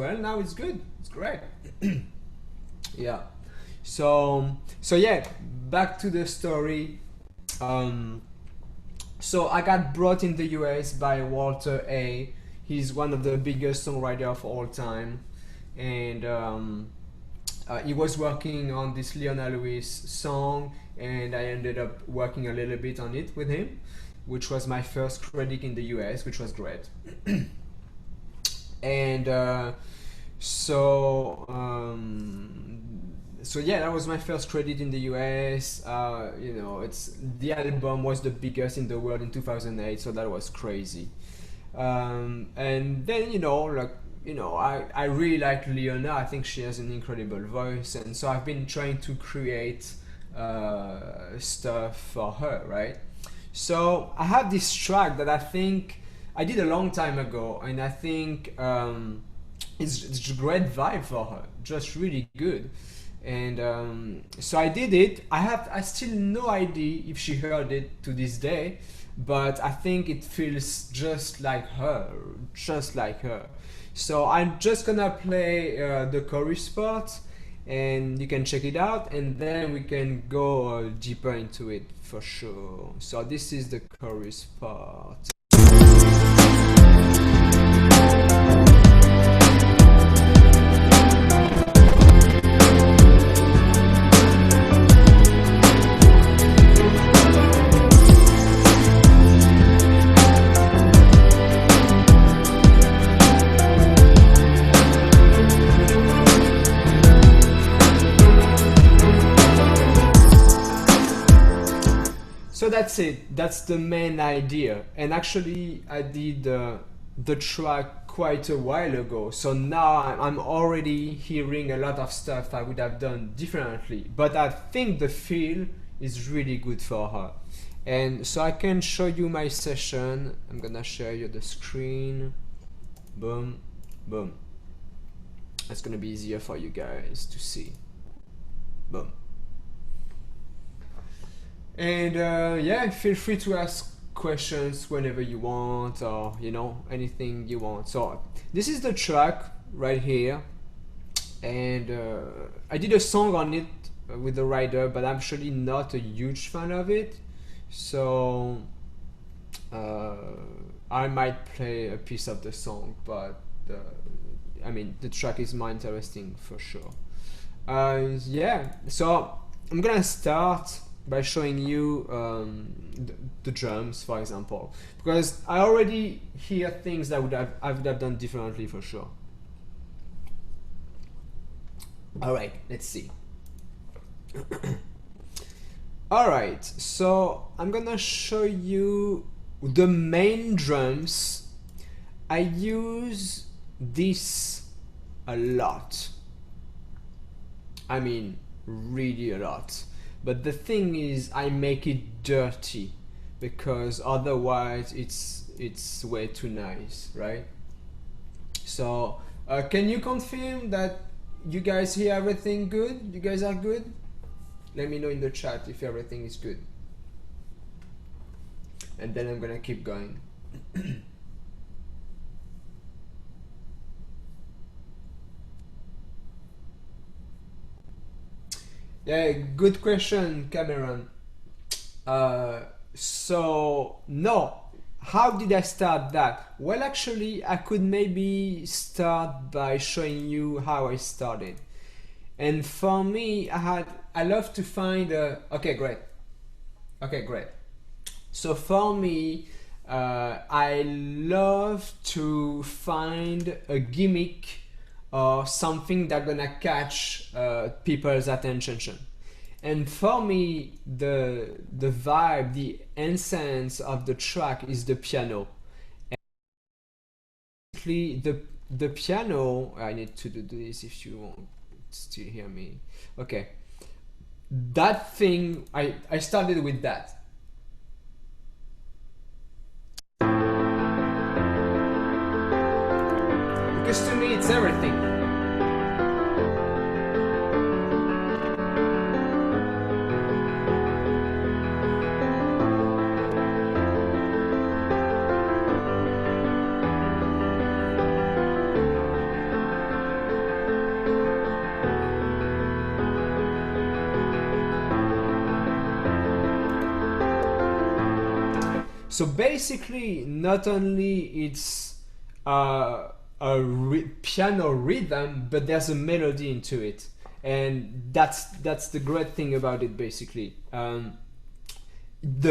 well. Now it's good. It's great. Yeah. So yeah, back to the story. So I got brought in the US by Walter A. He's one of the biggest songwriters of all time, and he was working on this Leona Lewis song, and I ended up working a little bit on it with him, which was my first credit in the US, which was great. And so yeah, that was my first credit in the US. You know, the album was the biggest in the world in 2008, so that was crazy. And then I really like Leona. I think she has an incredible voice, and so I've been trying to create stuff for her, right? So I have this track that I think I did a long time ago, and I think it's a great vibe for her, just really good. And so I did it. I still no idea if she heard it to this day, but I think it feels just like her, just like her. So I'm just gonna play the chorus part, and you can check it out, and then we can go deeper into it for sure. So this is the chorus part. So that's it. That's the main idea. And actually, I did the track quite a while ago. So now I'm already hearing a lot of stuff I would have done differently. But I think the feel is really good for her. And so I can show you my session. I'm gonna share you the screen. Boom, boom. That's gonna be easier for you guys to see. Boom. And yeah, feel free to ask questions whenever you want, or anything you want. So this is the track right here, and I did a song on it with the writer, but I'm actually not a huge fan of it. So I might play a piece of the song, but I mean the track is more interesting for sure. Yeah, so I'm gonna start by showing you the drums, for example, because I already hear things that I would have done differently for sure. All right, let's see. All right, so I'm gonna show you the main drums. I use this a lot. I mean, really a lot. But the thing is, I make it dirty, because otherwise it's way too nice, right? So can you confirm that you guys hear everything good? You guys are good? Let me know in the chat if everything is good. And then I'm gonna keep going. Yeah, good question, Cameron. So no, how did I start that? Well, actually, I could maybe start by showing you how I started. And for me, I love to find okay, great. Okay, great. So for me, I love to find a gimmick or something that's gonna catch people's attention. And for me, the vibe, the essence of the track is the piano. And basically, the piano. I need to do this if you won't still hear me. Okay, that thing. I started with that. Because to me, it's everything. So basically, not only it's a piano rhythm, but there's a melody into it, and that's the great thing about it. Basically, the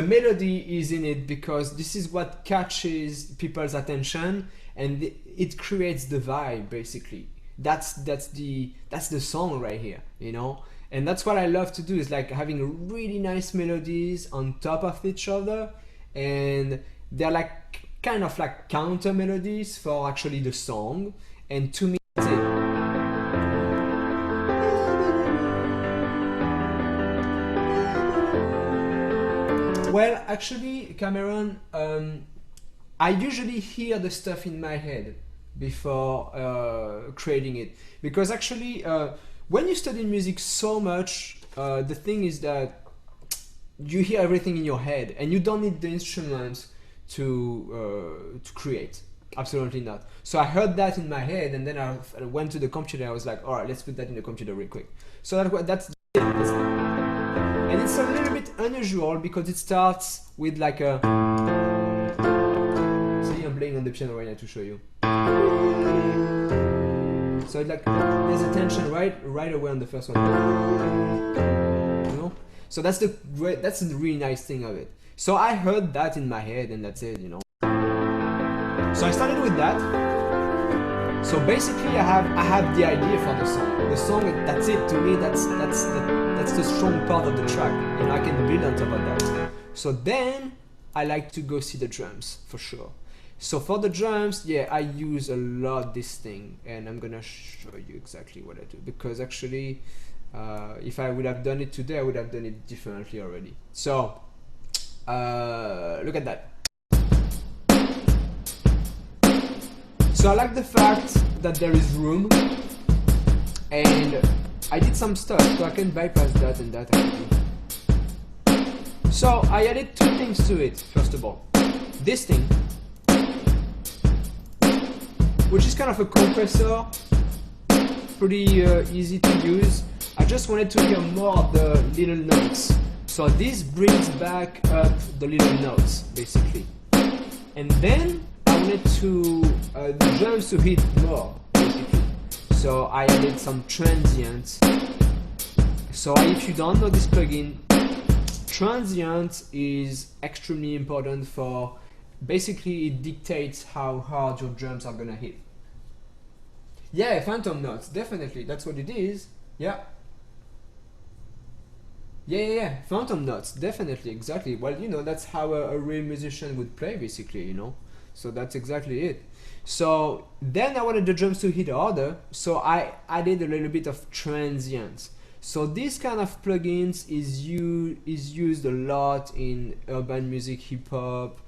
melody is in it because this is what catches people's attention, and it creates the vibe. Basically, that's the song right here, you know. And that's what I love to do, is like having really nice melodies on top of each other, and they're like kind of like counter melodies for actually the song. And to me, that's it. Well, actually, Cameron, I usually hear the stuff in my head before creating it, because actually when you study music so much, the thing is that you hear everything in your head, and you don't need the instruments to create. Absolutely not. So I heard that in my head, and then I went to the computer. I was like, all right, let's put that in the computer real quick. So that's it. And it's a little bit unusual because it starts with like a. See, I'm playing on the piano right now to show you. So it's like there's a tension right away on the first one. You know? So that's the really nice thing of it. So I heard that in my head, and that's it, you know. So I started with that. So basically, I have the idea for the song. The song, that's it. To me, that's the strong part of the track, and I can build on top of that. So then I like to go see the drums for sure. So for the drums, yeah, I use a lot this thing, and I'm gonna show you exactly what I do, because actually, if I would have done it today, I would have done it differently already. So look at that. So I like the fact that there is room, and I did some stuff, so I can bypass that and that actually. So I added two things to it. First of all, this thing, which is kind of a compressor, pretty easy to use. I just wanted to hear more of the little notes. So this brings back up the little notes, basically. And then I wanted to the drums to hit more, basically. So I added some transients. So if you don't know this plugin, transient is extremely important for, basically it dictates how hard your drums are gonna hit. Yeah, phantom notes, definitely, that's what it is. Yeah. Yeah, phantom notes, definitely, exactly. Well, you know, that's how a real musician would play, basically, you know. So that's exactly it. So then I wanted the drums to hit harder, so I added a little bit of transients. So this kind of plugins is used a lot in urban music, hip hop,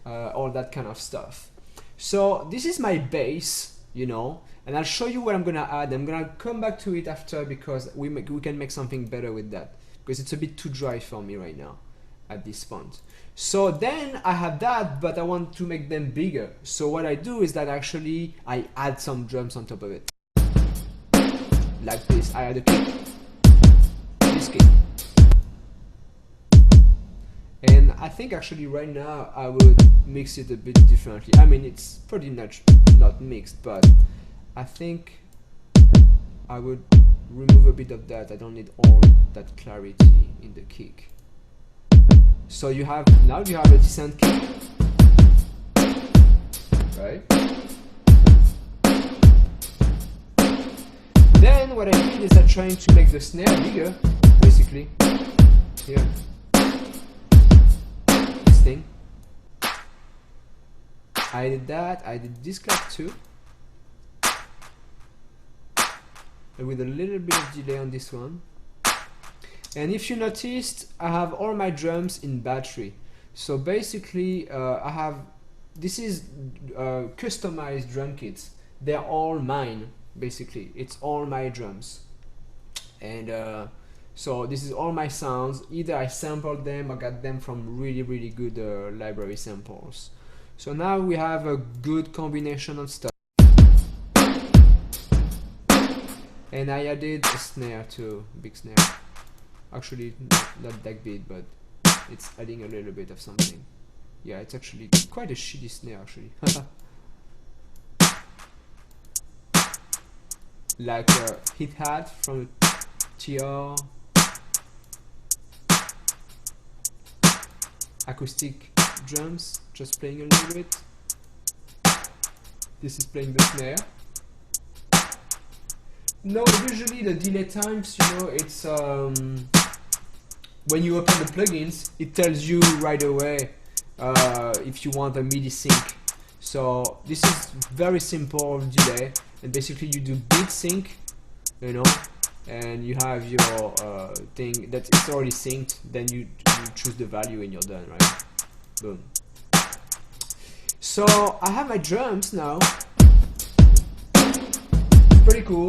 all that kind of stuff. So this is my bass, you know, and I'll show you what I'm gonna add. I'm gonna come back to it after, because we can make something better with that, because it's a bit too dry for me right now at this point. So then I have that, but I want to make them bigger. So what I do is that actually I add some drums on top of it, like this. I add a kick, this kick. And I think actually right now I would mix it a bit differently. I mean, it's pretty much not mixed, but I think I would remove a bit of that. I don't need all that clarity in the kick. So you have a decent kick, right? Then what I did is I'm trying to make the snare bigger, basically. Here. Thing. I did that. I did this clap too, and with a little bit of delay on this one. And if you noticed, I have all my drums in battery. So basically, this is customized drum kits. They're all mine. Basically, it's all my drums, and so this is all my sounds. Either I sampled them or got them from really good library samples. So now we have a good combination of stuff. And I added a snare too, big snare. Actually not that big, but it's adding a little bit of something. Yeah, it's actually quite a shitty snare actually. Like a hit hat from a TR. Acoustic drums, just playing a little bit. This is playing the snare. No, usually the delay times, you know, it's when you open the plugins, it tells you right away if you want a MIDI sync. So this is very simple delay, and basically you do beat sync, you know, and you have your thing that it's already synced. Then you choose the value and you're done, right? Boom. So I have my drums now. Pretty cool.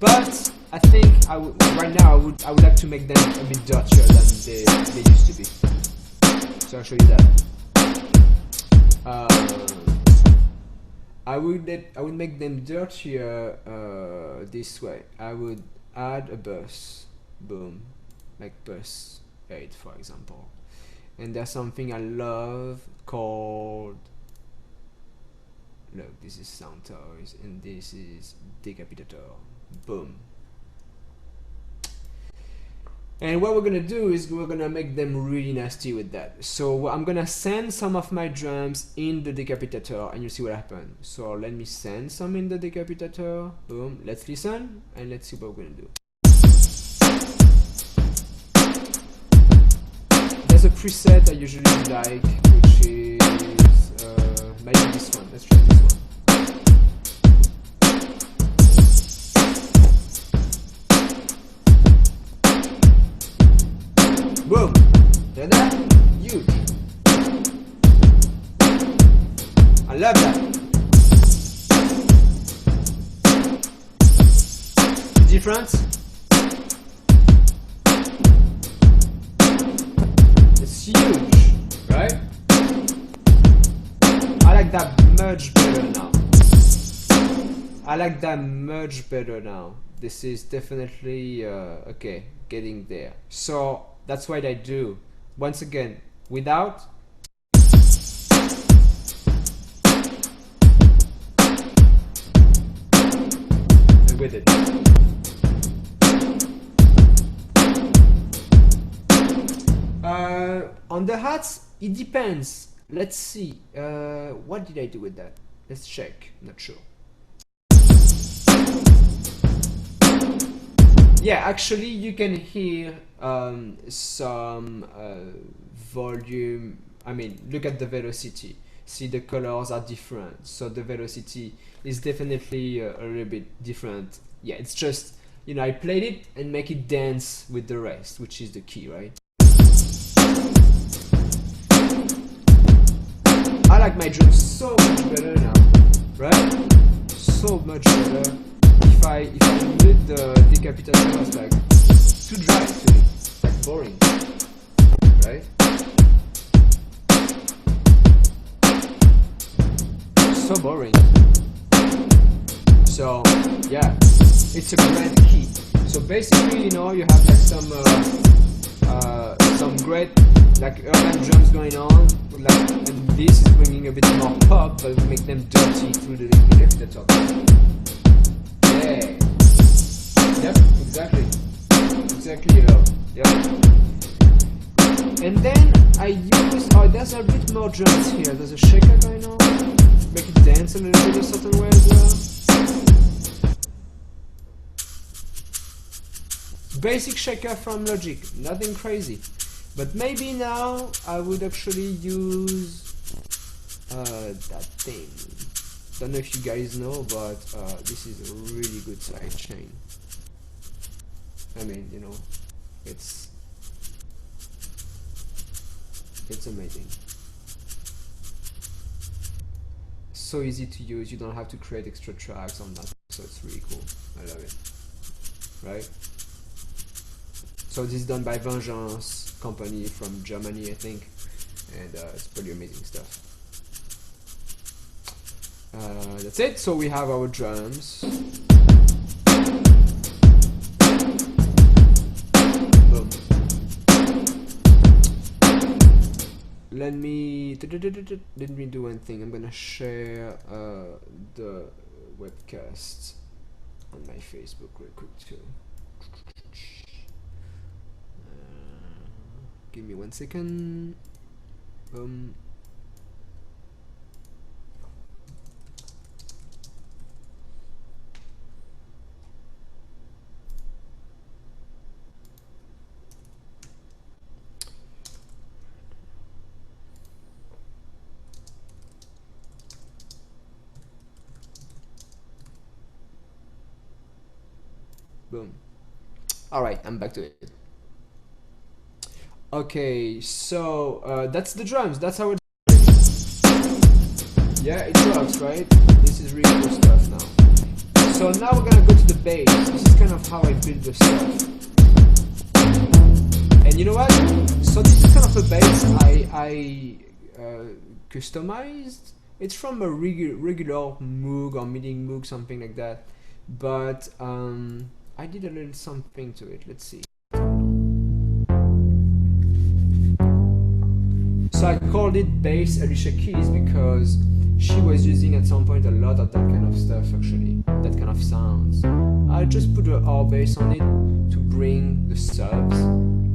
But I think right now I would like to make them a bit dirtier than they used to be. So I'll show you that. I would make them dirtier this way. I would add a bus, boom, like bus 8 for example. And there's something I love called, look, this is sound toys and this is decapitator, boom. And what we're gonna do is we're gonna make them really nasty with that. So I'm gonna send some of my drums in the decapitator and you'll see what happens. So let me send some in the decapitator, boom, let's listen and let's see what we're gonna do. There's a preset I usually like, which is maybe this one. Let's try this one. Boom! Hear that? Huge. I love that. The difference? It's huge, right? I like that much better now. I like that much better now. This is definitely okay, getting there. So that's what I do. Once again, without. And with it. On the hats, it depends. Let's see. What did I do with that? Let's check. Not sure. Yeah, actually you can hear some volume. I mean, look at the velocity. See, the colors are different. So the velocity is definitely a little bit different. Yeah, it's just, you know, I played it and make it dance with the rest, which is the key, right? I like my drums so much better now, right? So much better. If I mute the decapitator, it's like too dry to me. It's like boring, right? So boring. So yeah, it's a great key. So basically, you know, you have like some great like urban drums going on, like, and this is bringing a bit more pop, but we make them dirty through the decapitator. Yeah. Yep, exactly. Exactly, yep. And then I use, oh, there's a bit more drums here. There's a shaker going on. Make it dance a little bit a certain way as well. Basic shaker from Logic, nothing crazy. But maybe now I would actually use that thing. Don't know if you guys know, but this is a really good side chain. I mean, you know, it's amazing. So easy to use. You don't have to create extra tracks on that, so it's really cool. I love it. Right? So this is done by Vengeance company from Germany, I think, and it's pretty amazing stuff. That's it. So we have our drums. Boom. let me do one thing. I'm gonna share the webcast on my Facebook real quick too. Give me 1 second. Boom. Boom. All right, I'm back to it. Okay, so that's the drums. That's how it. Yeah, it works, right? This is really cool stuff now. So now we're gonna go to the bass. This is kind of how I build the stuff. And you know what? So this is kind of a bass I customized. It's from a regular Moog or MIDI Moog, something like that. But I did a little something to it. Let's see. So I called it Bass Alicia Keys because she was using at some point a lot of that kind of stuff, actually, that kind of sounds. I just put a R bass on it to bring the subs,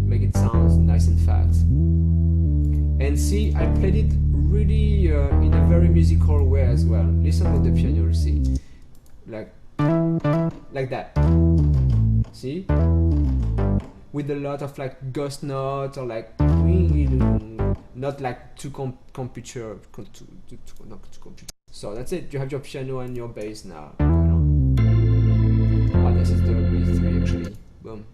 make it sound nice and fat. And see, I played it really in a very musical way as well. Listen to the piano, you'll see. Like that. See? With a lot of like ghost notes or like not like too computer. So that's it. You have your piano and your bass now. Oh, this is the bass 3 actually. Boom.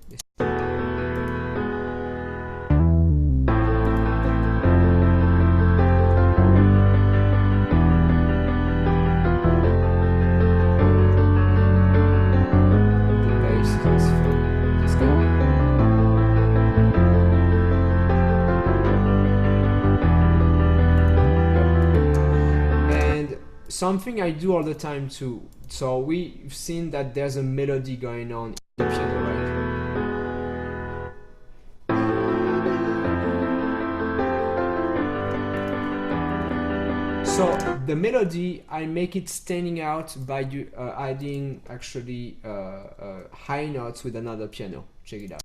Something I do all the time too. So we've seen that there's a melody going on in the piano, right? So the melody, I make it standing out by adding actually high notes with another piano. Check it out.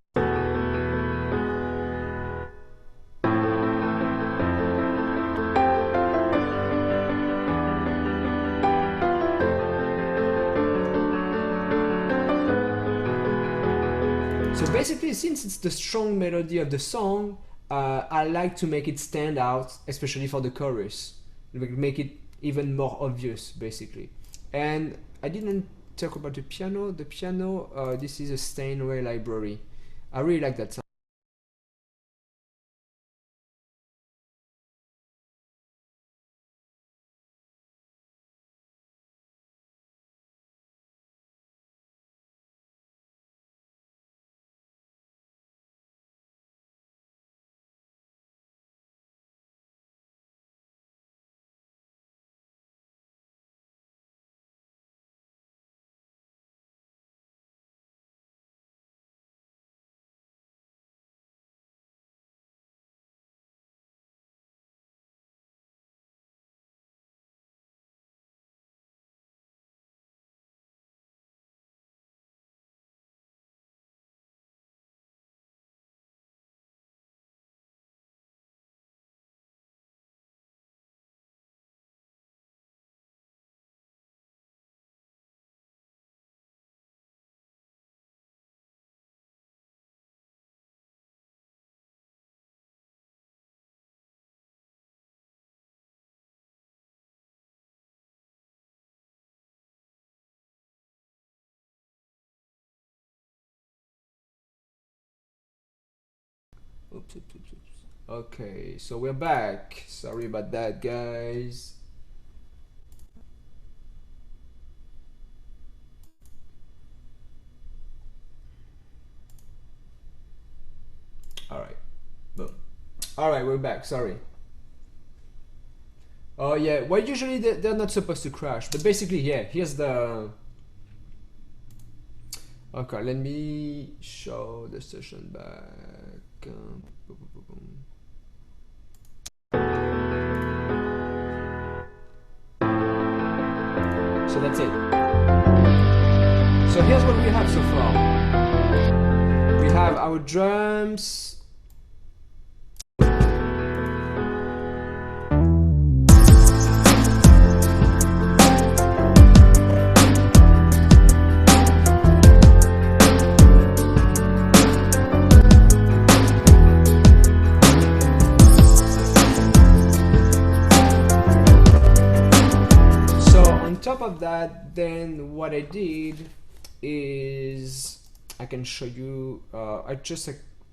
So basically, since it's the strong melody of the song, I like to make it stand out, especially for the chorus. Make it even more obvious, basically. And I didn't talk about the piano. The piano, this is a Steinway library. I really like that sound. Oops. Okay, so we're back. Sorry about that, guys. All right, boom. All right, we're back. Sorry. Oh yeah, well usually they're not supposed to crash, but basically, yeah. Here's the. Okay, let me show the session back. Boom. So that's it. So here's what we have so far. We have our drums. Of that, then what I did is I can show you I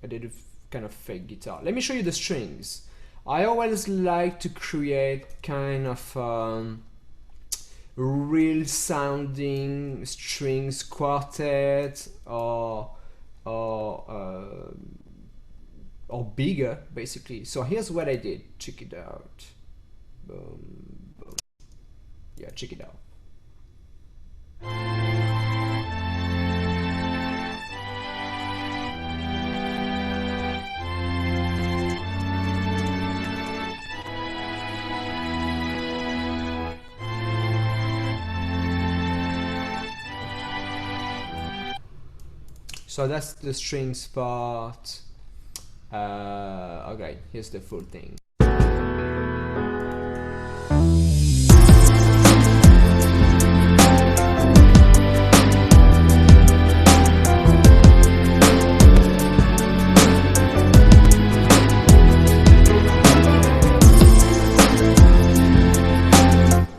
did a kind of fake guitar. Let me show you the strings. I always like to create kind of real sounding strings quartet or bigger basically. So here's what I did. Check it out. Boom, boom. Yeah, check it out. So that's the strings part. Okay, here's the full thing.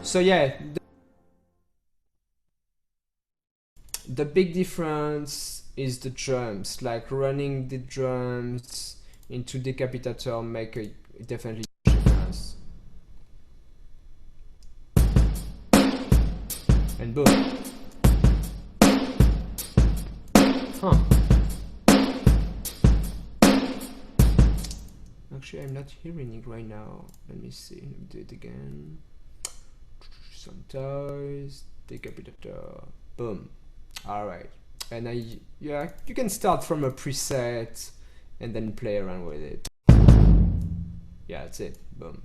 So yeah, the big difference is the drums. Like running the drums into decapitator make a definitely difference. And boom. Huh. Actually, I'm not hearing it right now. Let me see. Let me do it again. Some toys, decapitator, boom. All right, and yeah, you can start from a preset and then play around with it. Yeah, that's it. Boom.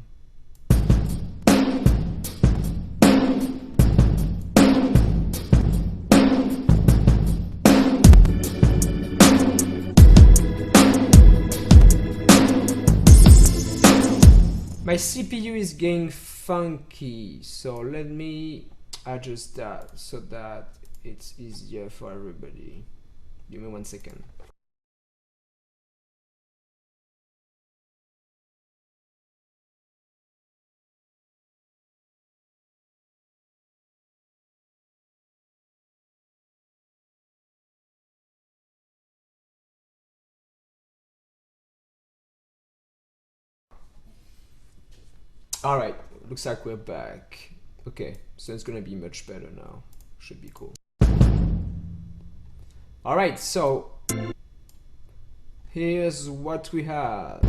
My CPU is getting funky, so let me adjust that so that it's easier for everybody. Give me 1 second. Alright, looks like we're back. Okay, so it's gonna be much better now. Should be cool. Alright, so here's what we have.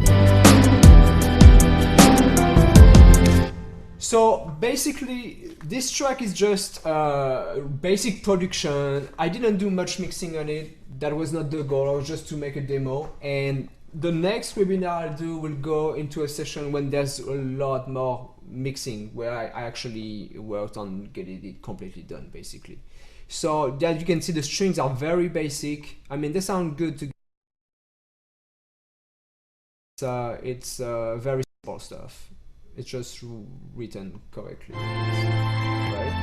So basically, this track is just basic production. I didn't do much mixing on it. That was not the goal. It was just to make a demo. And the next webinar I'll do will go into a session when there's a lot more mixing, where I actually worked on getting it completely done, basically. So as you can see, the strings are very basic. I mean, they sound good to. It's very simple stuff. It's just written correctly, right?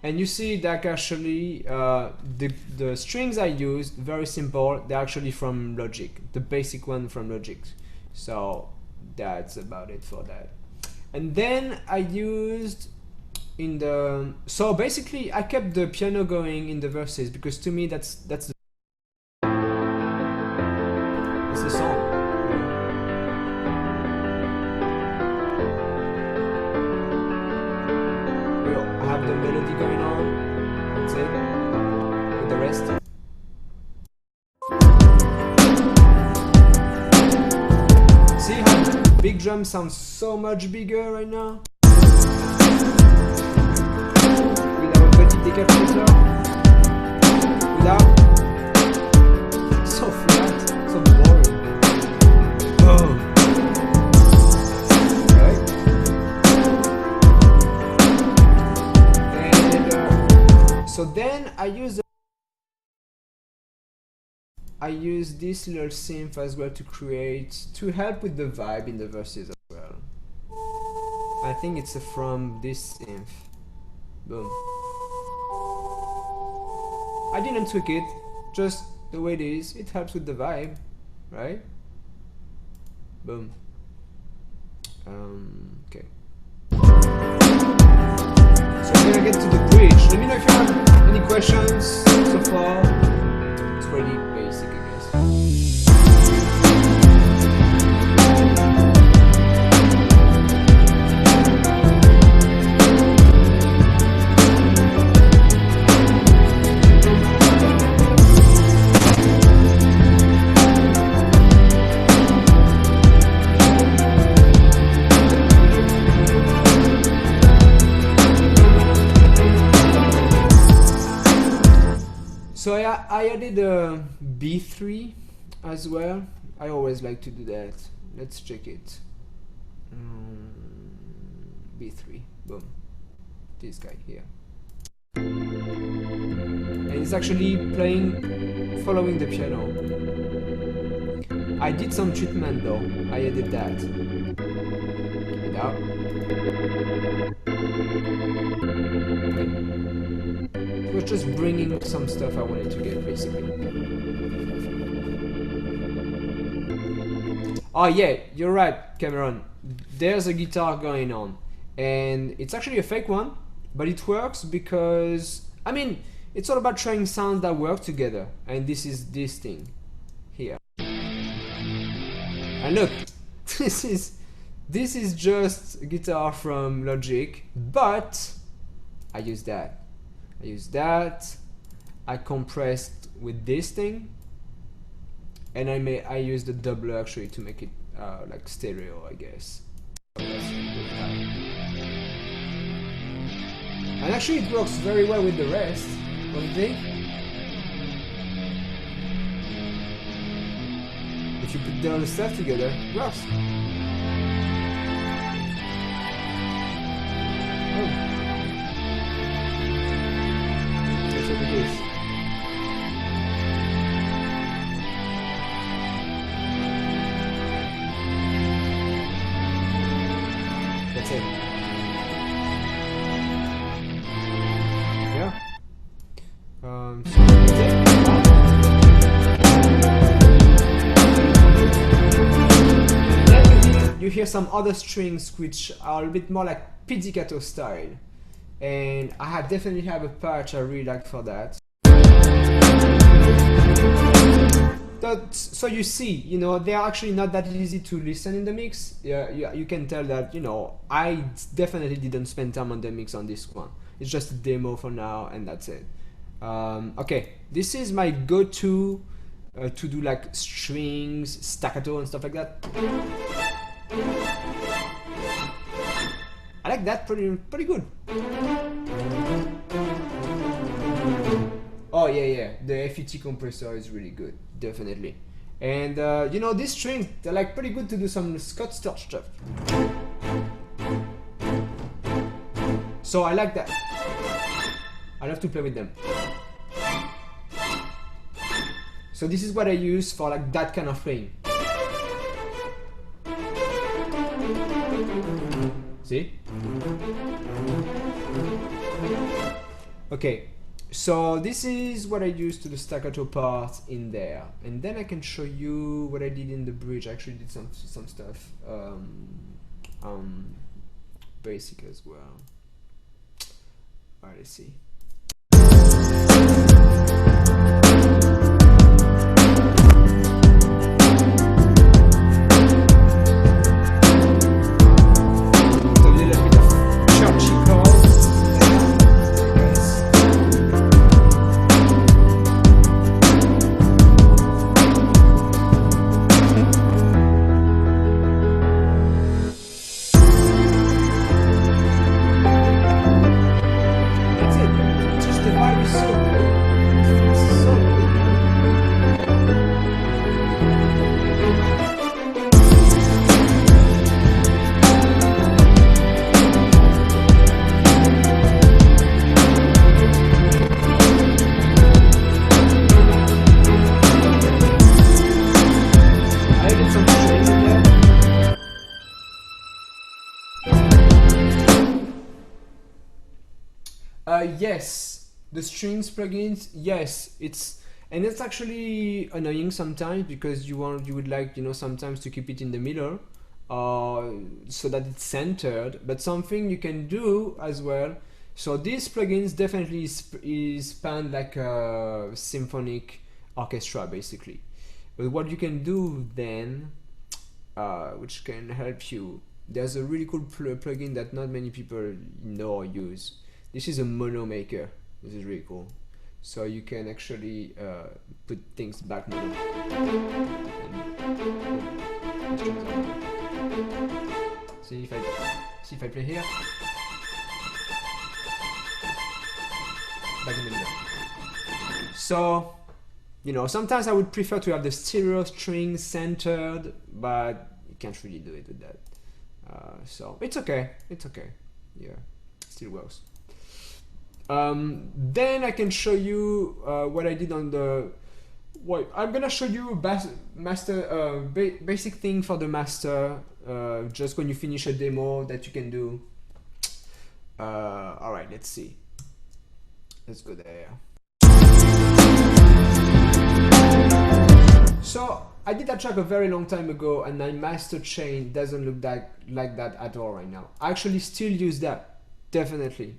And you see that actually the strings I used, very simple, they're actually from Logic, the basic one from Logic. So that's about it for that. And then I used in the, so basically I kept the piano going in the verses because to me that's the song. I have the melody going on, that's it, with the rest. See how the big drum sounds so much bigger right now? With our body decapitator without. So flat, so boring. Boom. Right? And so then I use this little synth as well to help with the vibe in the verses as well. I think it's from this synth. Boom. I didn't tweak it, just the way it is. It helps with the vibe, right? Boom. Okay. So we're gonna get to the bridge. Let me know if you have any questions so far. It's pretty basic, I guess. So I added a B3 as well. I always like to do that. Let's check it. B3, boom. This guy here. And it's actually playing, following the piano. I did some treatment though. I added that. Without. It was just bringing some stuff I wanted to get, basically. Oh yeah, you're right, Cameron. There's a guitar going on. And it's actually a fake one, but it works because, I mean, it's all about trying sounds that work together. And this is this thing here. And look, this is just a guitar from Logic, but I use that. I compressed with this thing, and I used the doubler actually to make it like stereo, I guess. And actually it works very well with the rest, don't you think? If you put the other stuff together, it works. Oh. That's what it is. That's it. Yeah. So that's it. Then you hear some other strings which are a bit more like pizzicato style. And I definitely have a patch I really like for that. So you see, you know, they are actually not that easy to listen in the mix. Yeah, you can tell that, you know, I definitely didn't spend time on the mix on this one. It's just a demo for now, and that's it. Okay, this is my go-to to do like strings, staccato, and stuff like that. I like that pretty good. Oh yeah, the FET compressor is really good, definitely. And you know, these strings, they're like pretty good to do some Scott Storch stuff. So I like that. I love to play with them. So this is what I use for like that kind of playing. See? Okay, so this is what I use to the staccato part in there, and then I can show you what I did in the bridge. I actually did some stuff basic as well. Alright, let's see. That's it. Yes, the strings plugins, yes, and it's actually annoying sometimes because you would like, you know, sometimes to keep it in the middle, so that it's centered. But something you can do as well. So these plugins definitely span like a symphonic orchestra basically. But what you can do then, which can help you, there's a really cool plugin that not many people know or use. This is a mono maker. This is really cool. So you can actually put things back mono. See if I play here. Back in the middle. So, you know, sometimes I would prefer to have the stereo strings centered, but you can't really do it with that. So it's okay. It's okay. Yeah, still works. Then I can show you what I did on the. What I'm gonna show you master basic thing for the master. Just when you finish a demo that you can do. All right, let's see. Let's go there. So I did that track a very long time ago, and my master chain doesn't look like that at all right now. I actually still use that, definitely.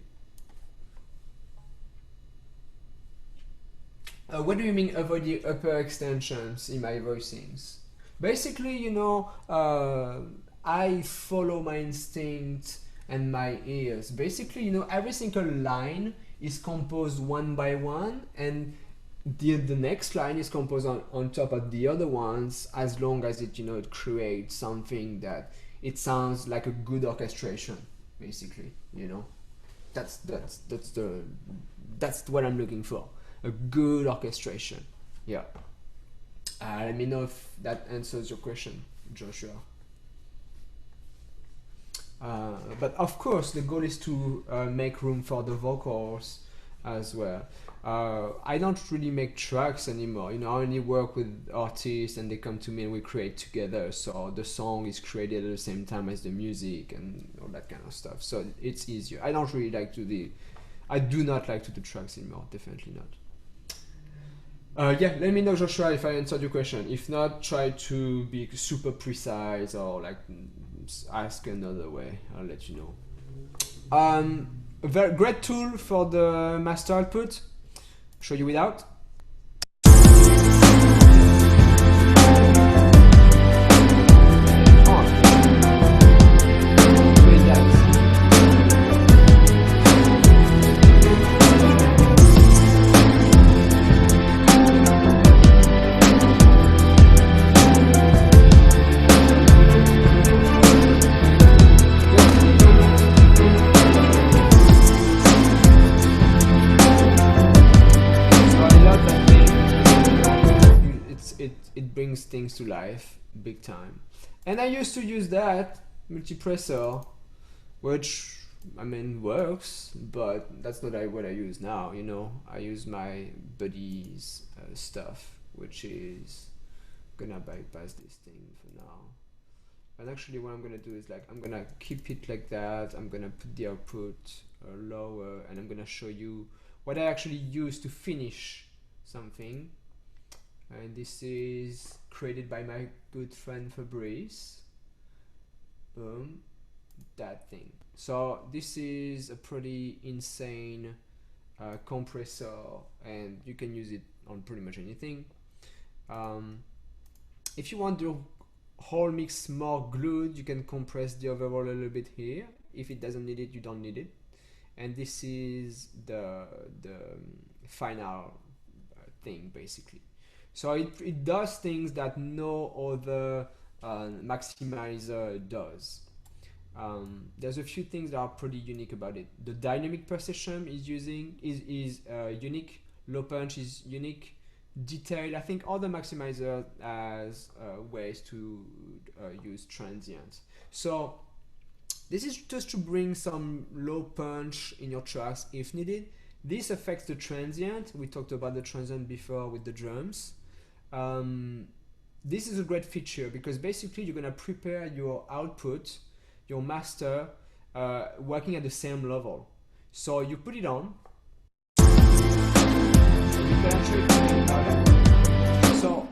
What do you mean avoid the upper extensions in my voicings? Basically, you know, I follow my instinct and my ears. Basically, you know, every single line is composed one by one, and the next line is composed on top of the other ones, as long as it, you know, it creates something that it sounds like a good orchestration, basically, you know. That's what I'm looking for. A good orchestration. Yeah. Let me know if that answers your question, Joshua. But of course, the goal is to make room for the vocals as well. I don't really make tracks anymore. You know, I only work with artists, and they come to me and we create together. So the song is created at the same time as the music and all that kind of stuff. So it's easier. I don't really like to do. I do not like to do tracks anymore. Definitely not. Yeah, let me know, Joshua, if I answered your question. If not, try to be super precise or like ask another way. I'll let you know. A very great tool for the master output. Show you without. Things to life big time. And I used to use that multipressor, which I mean works, but that's not what I use now. You know, I use my buddy's stuff, which is gonna bypass this thing for now. And actually what I'm gonna do is like I'm gonna keep it like that. I'm gonna put the output lower, and I'm gonna show you what I actually use to finish something. And this is created by my good friend Fabrice. Boom, that thing. So this is a pretty insane compressor, and you can use it on pretty much anything. If you want the whole mix more glued, you can compress the overall a little bit here. If it doesn't need it, you don't need it. And this is the final thing basically. So it does things that no other maximizer does. There's a few things that are pretty unique about it. The dynamic precision is unique. Low punch is unique. Detail, I think other maximizer has ways to use transient. So this is just to bring some low punch in your tracks if needed. This affects the transient. We talked about the transient before with the drums. This is a great feature because basically you're gonna prepare your output, your master, working at the same level. So you put it on, gonna try to make it louder. So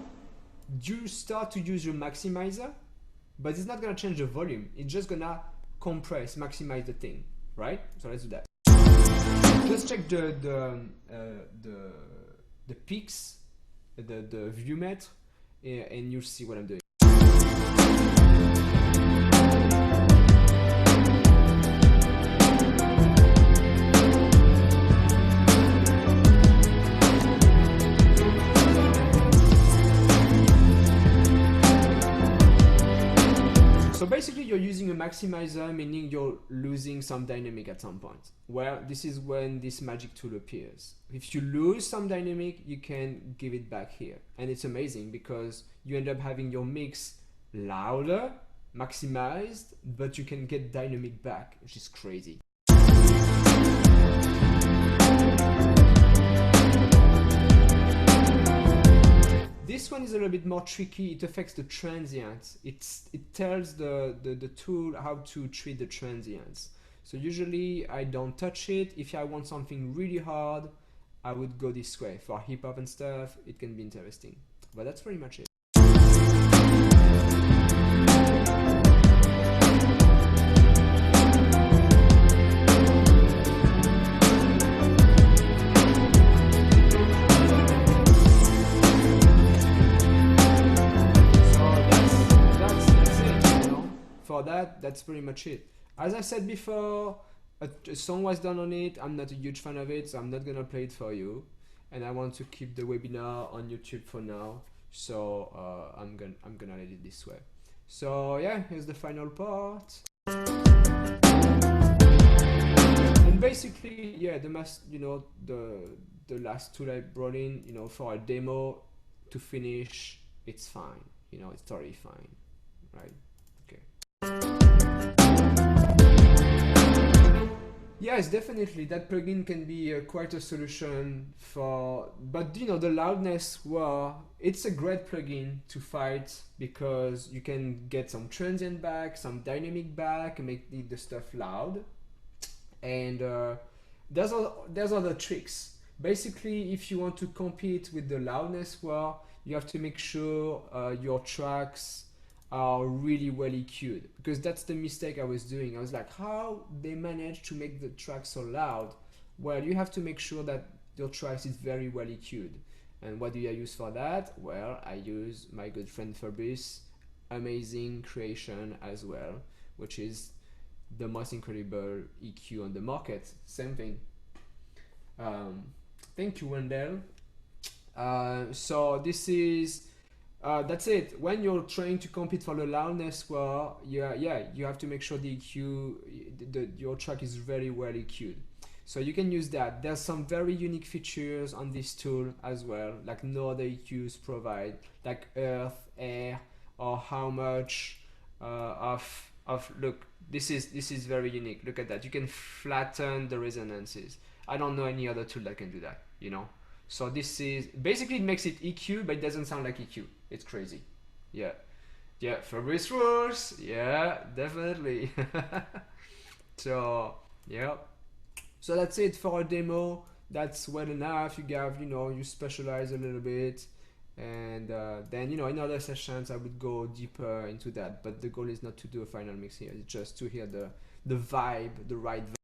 you start to use your maximizer, but it's not gonna change the volume. It's just gonna compress, maximize the thing, right? So let's do that. Just check the peaks, the viewmetre, and you'll see what I'm doing. So basically you're using a maximizer, meaning you're losing some dynamic at some point. Well, this is when this magic tool appears. If you lose some dynamic, you can give it back here. And it's amazing because you end up having your mix louder, maximized, but you can get dynamic back, which is crazy. This one is a little bit more tricky. It affects the transients. It tells the tool how to treat the transients. So usually I don't touch it. If I want something really hard, I would go this way. For hip hop and stuff, it can be interesting. But that's pretty much it. For that, that's pretty much it. As I said before, a song was done on it. I'm not a huge fan of it, so I'm not gonna play it for you. And I want to keep the webinar on YouTube for now, so I'm gonna let it this way. So yeah, here's the final part. And basically, yeah, the last tool I brought in, for a demo to finish, it's fine. It's totally fine, right? Yes, definitely that plugin can be quite a solution for, but the loudness, well, it's a great plugin to fight because you can get some transient back, some dynamic back, and make the stuff loud. And there's other tricks. Basically, if you want to compete with the loudness, well, you have to make sure your tracks are really well EQ'd, because that's the mistake I was doing. I was like, how they managed to make the track so loud? Well, you have to make sure that your tracks is very well EQ'd. And what do I use for that? Well, I use my good friend Fabrice's amazing creation as well, which is the most incredible EQ on the market. Same thing. Thank you, Wendell. So this is that's it. When you're trying to compete for the loudness, well, you have to make sure the EQ, your track is very well EQ'd. So you can use that. There's some very unique features on this tool as well, like no other EQs provide, like earth, air, or how much of look. This is very unique. Look at that. You can flatten the resonances. I don't know any other tool that can do that. So this is basically, it makes it EQ, but it doesn't sound like EQ. It's crazy. Yeah, Fabrice rules. Yeah, definitely. So yeah, so that's it for a demo. That's well enough. You have, you specialize a little bit, and then in other sessions I would go deeper into that. But the goal is not to do a final mix here. It's just to hear the vibe, the right vibe.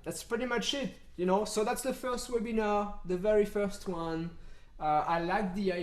That's pretty much it, So that's the first webinar, the very first one. I like the idea.